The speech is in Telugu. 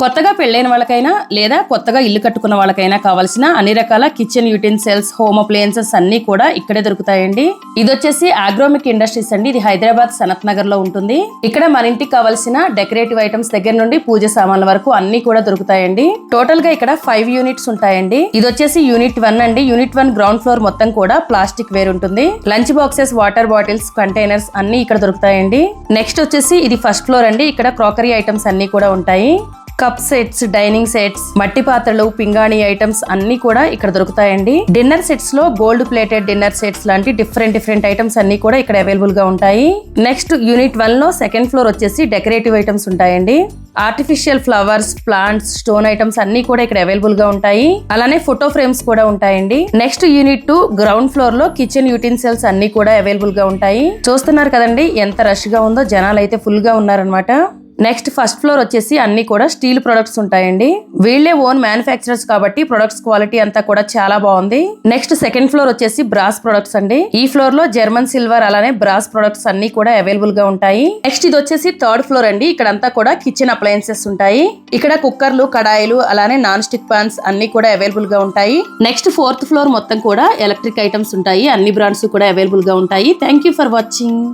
కొత్తగా పెళ్ళైన వాళ్ళకైనా లేదా కొత్తగా ఇల్లు కట్టుకున్న వాళ్ళకైనా కావాల్సిన అన్ని రకాల కిచెన్ యూటెన్సిల్స్, హోమ్ అప్లయన్సెస్ అన్ని కూడా ఇక్కడే దొరుకుతాయండి. ఇది వచ్చేసి ఆగ్రోమిక్ ఇండస్ట్రీస్ అండి. ఇది హైదరాబాద్ సనత్ నగర్ లో ఉంటుంది. ఇక్కడ మన ఇంటికి కావాల్సిన డెకరేటివ్ ఐటమ్స్ దగ్గర నుండి పూజ సామాన్ల వరకు అన్ని కూడా దొరుకుతాయండి. టోటల్ గా ఇక్కడ 5 యూనిట్స్ ఉంటాయండి. ఇది వచ్చేసి యూనిట్ 1 అండి. యూనిట్ 1 గ్రౌండ్ ఫ్లోర్ మొత్తం కూడా ప్లాస్టిక్ వేర్ ఉంటుంది. Lunch boxes, water bottles, containers అన్ని ఇక్కడ దొరుకుతాయండి. నెక్స్ట్ వచ్చేసి ఇది ఫస్ట్ ఫ్లోర్ అండి. ఇక్కడ క్రాకరీ ఐటమ్స్ అన్ని కూడా ఉంటాయి. కప్ సెట్స్, డైనింగ్ సెట్స్, మట్టి పాత్రలు, పింగాణి ఐటమ్స్ అన్ని కూడా ఇక్కడ దొరుకుతాయండి. డిన్నర్ సెట్స్ లో గోల్డ్ ప్లేటెడ్ డిన్నర్ సెట్స్ లాంటి డిఫరెంట్ ఐటమ్స్ అన్ని కూడా ఇక్కడ అవైలబుల్ గా ఉంటాయి. నెక్స్ట్ యూనిట్ 1 లో సెకండ్ ఫ్లోర్ వచ్చేసి డెకరేటివ్ ఐటమ్స్ ఉంటాయండి. Artificial flowers, plants, stone items అన్ని కూడా ఇక్కడ అవైలబుల్ గా ఉంటాయి. అలానే ఫోటో ఫ్రేమ్స్ కూడా ఉంటాయండి. నెక్స్ట్ యూనిట్ 2 గ్రౌండ్ ఫ్లోర్ లో కిచెన్ యూటెన్సిల్స్ అన్ని కూడా అవైలబుల్ గా ఉంటాయి. చూస్తున్నారు కదండి ఎంత రష్ గా ఉందో, జనాలు అయితే ఫుల్ గా ఉన్నారనమాట. నెక్స్ట్ ఫస్ట్ ఫ్లోర్ వచ్చేసి అన్ని కూడా స్టీల్ ప్రొడక్ట్స్ ఉంటాయండి. వీళ్ళే ఓన్ మ్యానుఫ్యాక్చరర్స్ కాబట్టి ప్రొడక్ట్స్ క్వాలిటీ అంతా కూడా చాలా బాగుంది. నెక్స్ట్ సెకండ్ ఫ్లోర్ వచ్చేసి బ్రాస్ ప్రొడక్ట్స్ అండి. ఈ ఫ్లోర్ లో జర్మన్ సిల్వర్ అలానే బ్రాస్ ప్రొడక్ట్స్ అన్ని కూడా అవైలబుల్ గా ఉంటాయి. నెక్స్ట్ ఇది వచ్చేసి థర్డ్ ఫ్లోర్ అండి. ఇక్కడ అంతా కూడా కిచెన్ అప్లయన్సెస్ ఉంటాయి. ఇక్కడ కుక్కర్లు, కడాయిలు అలానే నాన్ స్టిక్ పాన్స్ అన్ని కూడా అవైలబుల్ గా ఉంటాయి. నెక్స్ట్ ఫోర్త్ ఫ్లోర్ మొత్తం కూడా ఎలక్ట్రిక్ ఐటమ్స్ ఉంటాయి. అన్ని బ్రాండ్స్ కూడా అవైలబుల్ గా ఉంటాయి. Thank you for watching.